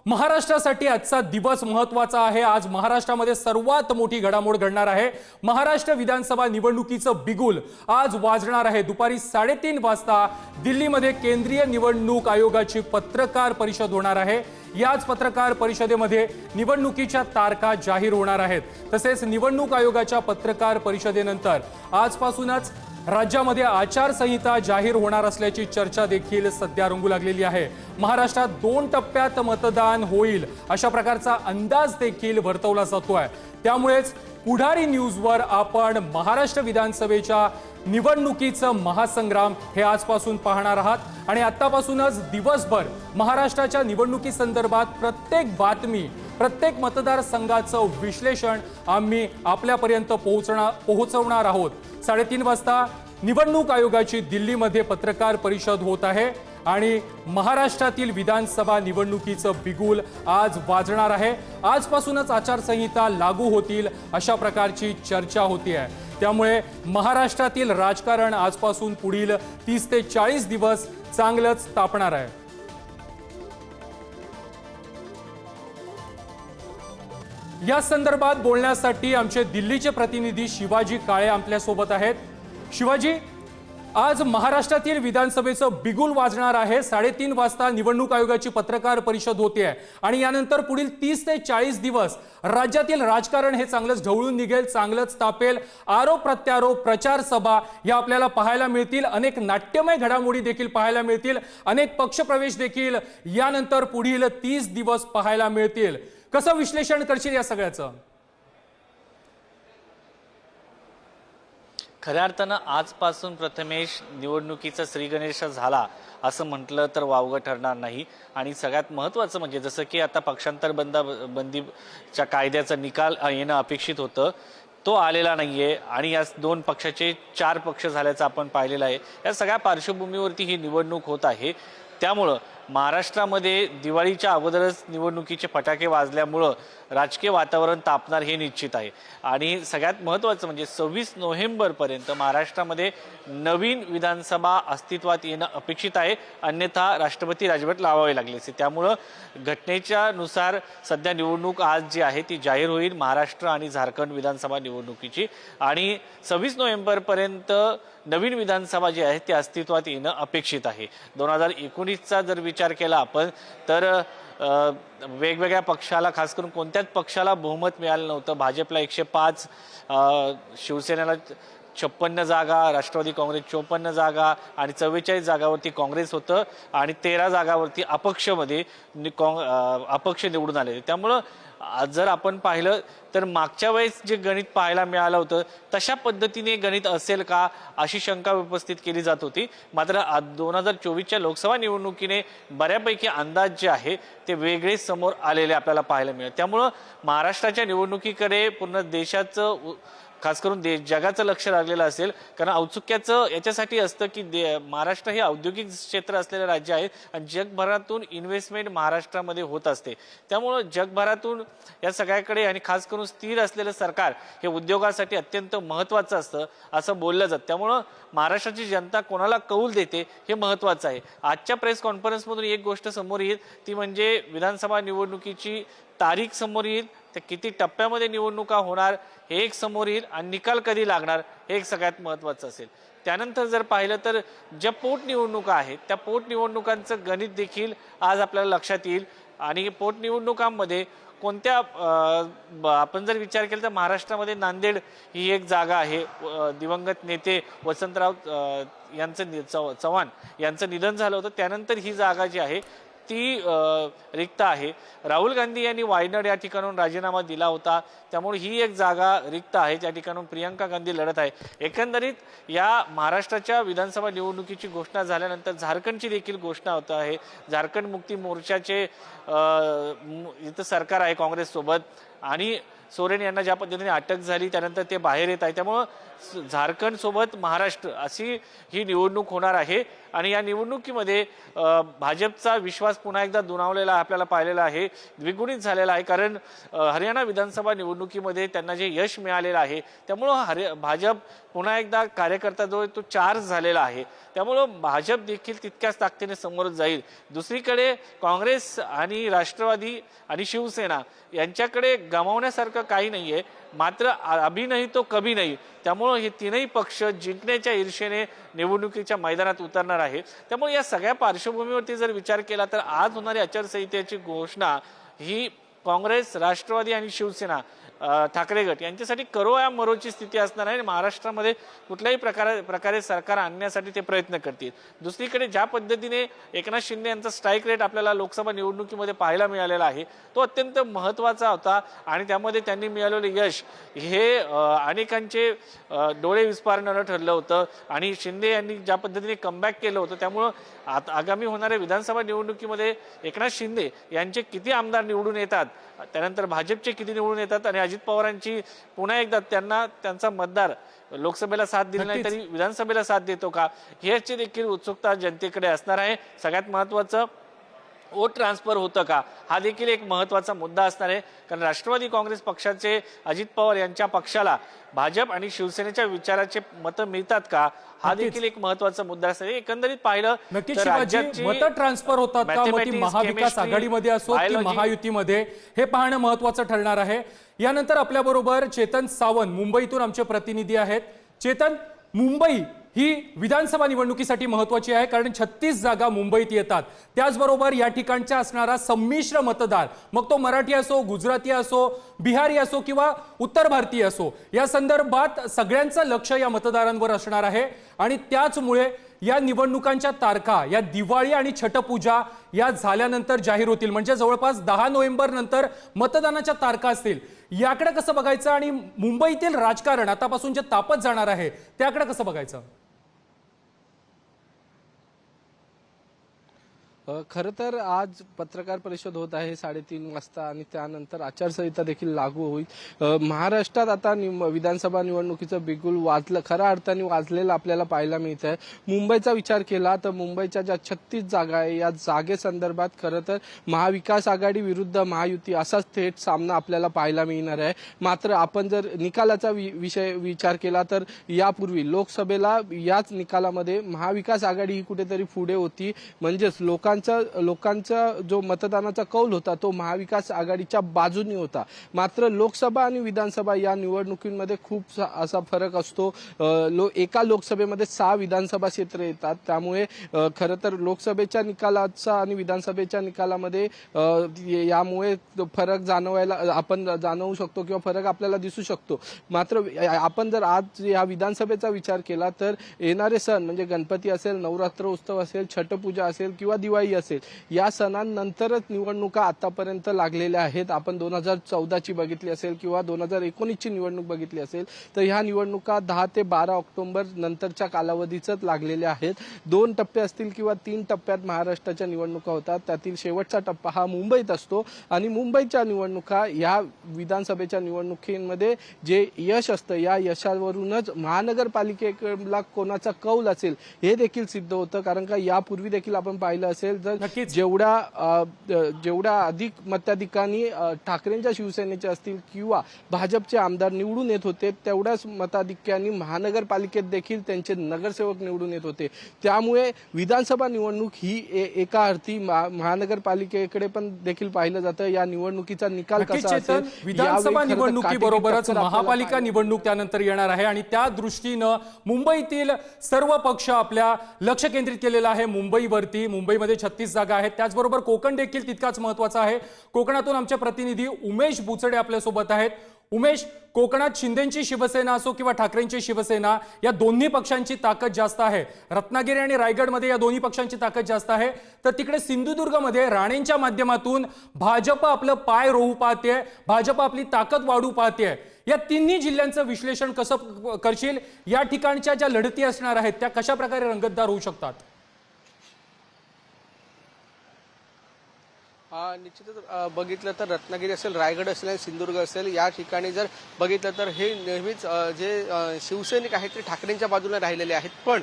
महाराष्ट्रासाठी आजचा दिवस महत्त्वाचा आहे। आज महाराष्ट्रामध्ये सर्वात मोठी घडामोड घडणार आहे। महाराष्ट्र विधानसभा निवडणुकीचं बिगुल आज वाजणार आहे। दुपारी 3:30 वाजता दिल्लीमध्ये केंद्रीय निवडणूक आयोगाची पत्रकार परिषद होणार आहे। याच पत्रकार परिषदेमध्ये निवडणुकीच्या तारखा जाहीर होणार आहेत। तसेच निवडणूक आयोगाच्या पत्रकार परिषदेनंतर आजपासूनच राज्यामध्ये आचारसंहिता जाहीर होणार असल्याची चर्चा देखील सध्या रंगू लागलेली आहे। महाराष्ट्रात 2 टप्प्यात मतदान होईल अशा प्रकारचा अंदाज देखील वर्तवला जातोय। त्यामुळेच पुढारी न्यूजवर आपण महाराष्ट्र विधानसभेच्या निवडणुकीचं महासंग्राम हे आजपासून पाहणार आहात आणि आतापासूनच दिवसभर महाराष्ट्राच्या निवडणुकी संदर्भात प्रत्येक बातमी, प्रत्येक मतदारसंघाचं विश्लेषण आम्ही आपल्यापर्यंत पोहोचवणार आहोत। 3:30 वाजता निवडणूक आयोगाची दिल्लीमध्ये पत्रकार परिषद होत आहे आणि महाराष्ट्रातील विधानसभा निवडणुकीचं बिगुल आज वाजणार आहे। आजपासूनच आचारसंहिता लागू होतील अशा प्रकारची चर्चा होतीये। त्यामुळे महाराष्ट्रातील राजकारण आजपासून पुढील 30 ते 40 दिवस चांगलंच तापणार आहे। या संदर्भात बोलण्यासाठी आमचे दिल्लीचे प्रतिनिधी शिवाजी काळे आपल्या सोबत आहेत। शिवाजी, आज महाराष्ट्रातील विधानसभेचं बिगुल वाजणार आहे। 3:30 वाजता निवडणूक आयोगाची पत्रकार परिषद होते आणि यानंतर पुढील 30 ते 40 दिवस राज्यातील राजकारण हे चांगलंच ढवळून निघेल, चांगलंच तापेल। आरोप प्रत्यारोप, प्रचार सभा या आपल्याला पाहायला मिळतील। अनेक नाट्यमय घडामोडी देखील पाहायला मिळतील। अनेक पक्षप्रवेश देखील यानंतर पुढील 30 दिवस पाहायला मिळतील। कसं विश्लेषण करशील या सगळ्याचं? खऱ्या अर्थानं आजपासून प्रथमेश निवडणुकीचा श्रीगणेश झाला असं म्हटलं तर वावगं ठरणार नाही। आणि सगळ्यात महत्त्वाचं म्हणजे जसं की आता पक्षांतर बंदीच्या कायद्याचा निकाल येणं अपेक्षित होतं, तो आलेला नाहीये आणि या 2 पक्षाचे 4 पक्ष झाल्याचं आपण पाहिलेलं आहे। या सगळ्या पार्श्वभूमीवरती ही निवडणूक होत आहे। त्यामुळं महाराष्ट्रामध्ये दिवाळीच्या अगोदरच निवडणुकीचे फटाके वाजल्यामुळं राजकीय वातावरण तापणार हे निश्चित आहे। आणि सगळ्यात महत्त्वाचं म्हणजे 26 नोव्हेंबरपर्यंत महाराष्ट्रामध्ये नवीन विधानसभा अस्तित्वात येणं अपेक्षित आहे, अन्यथा राष्ट्रपती राजवट लावावी लागली असते। त्यामुळं घटनेच्या नुसार सध्या निवडणूक आज जी आहे ती जाहीर होईल, महाराष्ट्र आणि झारखंड विधानसभा निवडणुकीची। आणि 26 नोव्हेंबरपर्यंत नवीन विधानसभा जी आहे ती अस्तित्वात येणं अपेक्षित आहे। 2019चा जर विचार केला आपण तर वेगवेगळ्या पक्षाला, खास करून कोणत्याच पक्षाला बहुमत मिळालं नव्हतं। भाजपला 105, शिवसेनेला 56 जागा, राष्ट्रवादी काँग्रेस 54 जागा आणि 44 जागावरती काँग्रेस होतं आणि 13 जागावरती अपक्ष निवडून आले। त्यामुळं जर आपण पाहिलं तर मागच्या वेळेस जे गणित पाहायला मिळालं होतं तशा पद्धतीने गणित असेल का अशी शंका उपस्थित केली जात होती। मात्र 2024च्या लोकसभा निवडणुकीने बऱ्यापैकी अंदाज जे आहे ते वेगळे समोर आलेले आपल्याला पाहायला मिळाले। त्यामुळं महाराष्ट्राच्या निवडणुकीकडे पूर्ण देशाचं, खास करून जगाचं लक्ष लागलेलं असेल। कारण औत्सुक्याचं याच्यासाठी असतं की महाराष्ट्र हे औद्योगिक क्षेत्र असलेलं राज्य आहे आणि जगभरातून इन्व्हेस्टमेंट महाराष्ट्रामध्ये होत असते। त्यामुळं जगभरातून या सगळ्याकडे आणि खास करून स्थिर असलेलं सरकार हे उद्योगासाठी अत्यंत महत्त्वाचं असतं असं बोललं जातं। त्यामुळं महाराष्ट्राची जनता कोणाला कौल देते हे महत्त्वाचं आहे। आजच्या प्रेस कॉन्फरन्समधून एक गोष्ट समोर येईल ती म्हणजे विधानसभा निवडणुकीची तारीख समोर येईल, तर किती टप्प्यामध्ये निवडणुका होणार हे एक समोर येईल आणि निकाल कधी लागणार हे एक सगळ्यात महत्त्वाचं असेल। त्यानंतर जर पाहिलं तर ज्या पोटनिवडणुका आहेत त्या पोटनिवडणुकांचं गणित देखील आज आपल्याला लक्षात येईल। आणि पोटनिवडणुकांमध्ये कोणत्या आपण जर विचार केला तर महाराष्ट्रामध्ये नांदेड ही एक जागा आहे। दिवंगत नेते वसंतराव चव्हाण यांचं निधन झालं होतं, त्यानंतर ही जागा जी आहे ती रिक्त आहे। राहुल गांधी यांनी वायनाड या ठिकाणून राजीनामा दिला होता, त्यामुळे ही एक जागा रिक्त आहे, त्या ठिकाणून प्रियंका गांधी लढत आहे। एकंदरीत या महाराष्ट्राच्या विधानसभा निवडणुकीची घोषणा झाल्यानंतर झारखंडची देखील घोषणा होत आहे। झारखंड मुक्ती मोर्चाचे इथं सरकार आहे काँग्रेस सोबत आणि सोरेन यांना ज्या पद्धतीने अटक झाली त्यानंतर ते बाहेर येत आहे, त्यामुळं झारखंड सोबत महाराष्ट्र अशी ही निवडणूक होणार आहे आणि या निवडणुकीमध्ये भाजपचा विश्वास पुन्हा एकदा दुणावलेला आपल्याला पाहिलेला आहे, द्विगुणित झालेला आहे. कारण हरियाणा विधानसभा निवडणुकीमध्ये त्यांना जे यश मिळालेलं आहे त्यामुळं भाजप पुन्हा एकदा कार्यकर्ता जो आहे तो चार्ज झालेला आहे, त्यामुळं भाजप देखील तितक्याच ताकदीने समोर जाईल. दुसरीकडे काँग्रेस आणि राष्ट्रवादी आणि शिवसेना यांच्याकडे गमावण्यासारखं काही नाहीये, मात्र अभी नाही तो कभी नाही, त्यामुळं हे तीनही पक्ष जिंकण्याच्या ईर्षेने निवडणुकीच्या मैदानात उतरणार आहे. त्यामुळे या सगळ्या पार्श्वभूमीवरती जर विचार केला तर आज होणारी आचारसंहितेची घोषणा ही काँग्रेस, राष्ट्रवादी आणि शिवसेना ठाकरे गट यांच्यासाठी करो या मरोची स्थिती असणार आहे. महाराष्ट्रामध्ये कुठल्याही प्रकारे सरकार आणण्यासाठी ते प्रयत्न करतील. दुसरीकडे ज्या पद्धतीने एकनाथ शिंदे यांचा स्ट्राईक रेट आपल्याला लोकसभा निवडणुकीमध्ये पाहायला मिळालेला आहे तो अत्यंत महत्त्वाचा होता आणि त्यामध्ये त्यांनी मिळालेले यश हे अनेकांचे डोळे विस्पारणारं ठरलं होतं आणि शिंदे यांनी ज्या पद्धतीने कमबॅक केलं होतं त्यामुळं आगामी होणाऱ्या विधानसभा निवडणुकीमध्ये एकनाथ शिंदे यांचे किती आमदार निवडून येतात, त्यानंतर भाजपचे किती निवडून येतात आणि अजित पवारांची पुन्हा एकदा त्यांचा मतदार लोकसभेला साथ दिली नाही तरी विधानसभेला साथ देतो का, ह्याची देखील उत्सुकता जनतेकडे असणार आहे. सगळ्यात महत्त्वाचं वोट ट्रान्सफर होतं का हा देखील एक महत्त्वाचा मुद्दा असणार आहे. कारण राष्ट्रवादी काँग्रेस पक्षाचे अजित पवार यांच्या पक्षाला भाजप आणि शिवसेनेच्या विचाराचे मतं मिळतात का हा देखील एक महत्त्वाचा मुद्दा असणार आहे. एकंदरीत पाहिलं तर राज्याची मतं ट्रान्सफर होतात का, मग ती महाविकास आघाडीमध्ये असो की महायुतीमध्ये, हे पाहणं महत्त्वाचं ठरणार आहे. यानंतर आपल्याबरोबर चेतन सावंत मुंबईतून आमचे प्रतिनिधी आहेत. चेतन, मुंबई ही विधानसभा निवडणुकीसाठी महत्त्वाची आहे कारण 36 जागा मुंबईत येतात. त्याचबरोबर या ठिकाणचा असणारा संमिश्र मतदार, मग तो मराठी असो, गुजराती असो, बिहारी असो किंवा उत्तर भारतीय असो, या संदर्भात सगळ्यांचं लक्ष या मतदारांवर असणार आहे आणि त्याचमुळे या निवडणुकांच्या तारखा या दिवाळी आणि छठपूजा या झाल्यानंतर जाहीर होतील. म्हणजे जवळपास 10 नोव्हेंबर नंतर मतदानाच्या तारखा असतील. याकडे कसं बघायचं आणि मुंबईतील राजकारण आतापासून जे तापत जाणार आहे त्याकडे कसं बघायचं? खरं तर आज पत्रकार परिषद होत आहे 3:30 वाजता आणि त्यानंतर आचारसंहिता देखील लागू होईल. महाराष्ट्रात आता विधानसभा निवडणुकीचं बिगुल वाजलं, खऱ्या अर्थाने वाजलेलं आपल्याला पाहायला मिळत आहे. मुंबईचा विचार केला तर मुंबईच्या ज्या 36 जागा आहे या जागेसंदर्भात खरं तर महाविकास आघाडी विरुद्ध महायुती असाच थेट सामना आपल्याला पाहायला मिळणार आहे. मात्र आपण जर निकालाचा विचार केला तर यापूर्वी लोकसभेला याच निकालामध्ये महाविकास आघाडी ही कुठेतरी पुढे होती. म्हणजेच लोकांचा जो मतदानाचा कौल होता तो महाविकास आघाडीच्या बाजूने होता. मात्र लोकसभा आणि विधानसभा या निवडणुकीमध्ये खूप असा फरक असतो. एका लोकसभेमध्ये 6 विधानसभा क्षेत्र येतात. त्यामुळे खरं तर लोकसभेच्या निकालाचा आणि विधानसभेच्या निकालामध्ये यामुळे फरक आपण जाणवू शकतो किंवा फरक आपल्याला दिसू शकतो. मात्र आपण जर आज या विधानसभेचा विचार केला तर येणारे सण म्हणजे गणपती असेल, नवरात्र उत्सव असेल, छठपूजा असेल किंवा दिवाळी असेल, या सणांनंतरच निवडणुका आतापर्यंत लागलेल्या आहेत. आपण 2014ची बघितली असेल किंवा 2019ची निवडणूक बघितली असेल तर ह्या निवडणुका 10 ते 12 ऑक्टोबर नंतरच्या कालावधीच लागलेल्या आहेत. 2 टप्पे असतील किंवा 3 टप्प्यात महाराष्ट्राच्या निवडणुका होतात. त्यातील शेवटचा टप्पा हा मुंबईत असतो आणि मुंबईच्या निवडणुका या विधानसभेच्या निवडणुकीमध्ये जे यश असतं या यशावरूनच महानगरपालिकेला कोणाचा कौल असेल हे देखील सिद्ध होतं. कारण का यापूर्वी देखील आपण पाहिलं असेल तर जेवढ्या अधिक मताधिकांनी ठाकरेंच्या शिवसेनेचे असतील किंवा भाजपचे आमदार निवडून येत होते तेवढ्याच मताधिक्यांनी महानगरपालिकेत देखील त्यांचे नगरसेवक निवडून येत होते. त्यामुळे विधानसभा निवडणूक ही एका अर्थी महानगरपालिकेकडे पण देखील पाहिलं जातं. या निवडणुकीचा निकाल कसा असेल, विधानसभा निवडणुकीबरोबरच महापालिका निवडणूक त्यानंतर येणार आहे आणि त्या दृष्टीनं मुंबईतील सर्व पक्ष आपल्या लक्ष केंद्रित केलेलं आहे मुंबईवरती. मुंबईमध्ये 36 जागा आहेत. त्याचबरोबर कोकण देखील तितकाच महत्त्वाचा आहे. कोकणातून आमचे प्रतिनिधी उमेश बुचडे आपल्यासोबत आहेत. उमेश, कोकणात शिंदेची शिवसेना असो किंवा ठाकरेंची शिवसेना या दोन्ही पक्षांची ताकद जास्त आहे. रत्नागिरी आणि रायगडमध्ये या दोन्ही पक्षांची ताकद जास्त आहे. तर तिकडे सिंधुदुर्गमध्ये राणेंच्या माध्यमातून भाजप आपलं पाय रोवू पाहते, भाजप आपली ताकद वाढवू पाहते. या तिन्ही जिल्ह्यांचं विश्लेषण कसं करशील? या ठिकाणच्या ज्या लढती असणार आहेत त्या कशा प्रकारे रंगतदार होऊ शकतात? निश्चितच बघितलं तर रत्नागिरी असेल, रायगड असेल आणि सिंधुदुर्ग असेल या ठिकाणी जर बघितलं तर हे नेहमीच जे शिवसैनिक आहेत ते ठाकरेंच्या बाजूने राहिलेले आहेत. पण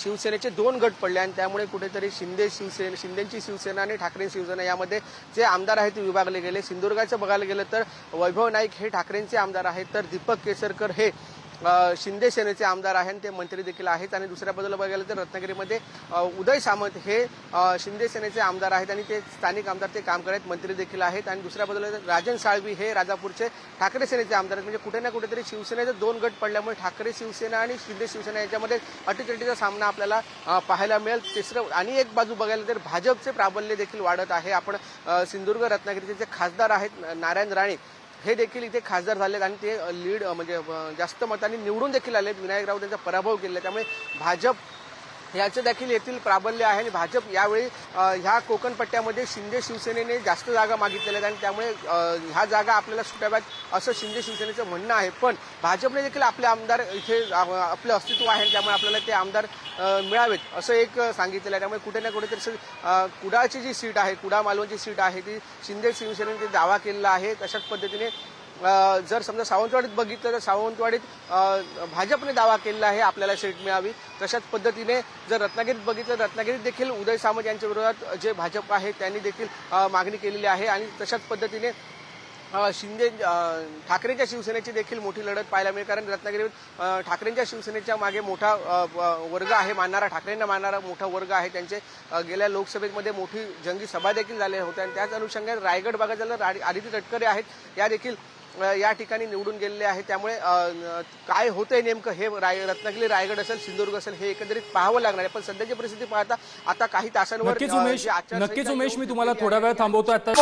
शिवसेनेचे 2 गट पडले आणि त्यामुळे कुठेतरी शिंदेची शिवसेना आणि ठाकरे शिवसेना यामध्ये जे आमदार आहेत ते विभागले गेले. सिंधुदुर्गाचं बघायला गेलं तर वैभव नाईक हे ठाकरेंचे आमदार आहेत, तर दीपक केसरकर हे शिंदे सेनेचे आमदार आहेत, ते मंत्री देखील आहेत. आणि दुसऱ्या बाजूला बघायला तर रत्नागिरीमध्ये उदय सामंत हे शिंदे सेनेचे आमदार आहेत आणि ते स्थानिक आमदार ते काम करत मंत्री देखील आहेत. आणि दुसऱ्या बाजूला राजन साळवी हे राजापूरचे ठाकरे सेनेचे आमदार आहेत. म्हणजे कुठे ना कुठेतरी शिवसेनेचे 2 गट पडल्यामुळे ठाकरे शिवसेना आणि शिंदे शिवसेना याच्यामध्ये अटीतटीचा सामना आपल्याला पाहायला मिळेल. तिसरं आणि एक बाजू बघायला तर भाजपचे प्राबल्य देखील वाढत आहे. आपण सिंधुदुर्ग रत्नागिरीचे जे खासदार आहेत नारायण राणे हे देखील इथे खासदार झालेत आणि ते लीड म्हणजे जास्त मतांनी निवडून देखील आलेत. विनायक राऊत यांचा पराभव केला, त्यामुळे भाजप याचं देखील येथील प्राबल्य आहे. आणि भाजप यावेळी ह्या कोकण पट्ट्यामध्ये शिंदे शिवसेनेने जास्त जागा मागितलेल्या आहेत आणि त्यामुळे ह्या जागा आपल्याला सुटाव्यात असं शिंदे शिवसेनेचं म्हणणं आहे. पण भाजपने देखील आपले आमदार इथे आपलं अस्तित्व आहे, त्यामुळे आपल्याला ते आमदार मिळावेत असं एक सांगितलेलं आहे. त्यामुळे कुठे ना कुठेतरी कुडाळची जी सीट आहे, कुडाळ मालवणची सीट आहे, ती शिंदे शिवसेनेने दावा केलेला आहे. तशाच पद्धतीने जर समजा सावंतवाडीत बघितलं तर सावंतवाडीत भाजपने दावा केलेला आहे आपल्याला सीट मिळावी. तशाच पद्धतीने जर रत्नागिरीत बघितलं तर रत्नागिरीत देखील उदय सामंत यांच्या विरोधात जे भाजप आहे त्यांनी देखील मागणी केलेली आहे. आणि तशाच पद्धतीने ठाकरेंच्या शिवसेनेची देखील मोठी लढत पाहायला मिळेल, कारण रत्नागिरीत ठाकरेंच्या शिवसेनेच्या मागे मोठा वर्ग आहे, ठाकरेंना मानणारा मोठा वर्ग आहे. त्यांचे गेल्या लोकसभेमध्ये मोठी जंगी सभा देखील झाल्या होत्या आणि त्याच अनुषंगाने रायगड बघायला झालं आदिती तटकरे आहेत या देखील या ठिकाणी निवडून गेलेले आहेत. त्यामुळे काय होतंय नेमकं हे रत्नागिरी रायगड असेल सिंधुदुर्ग असेल हे एकंदरीत पाहावं लागणार आहे. पण सध्याची परिस्थिती पाहता आता काही तासांवर नक्कीच उमेश मी तुम्हाला थोडा वेळ थांबवतो आता.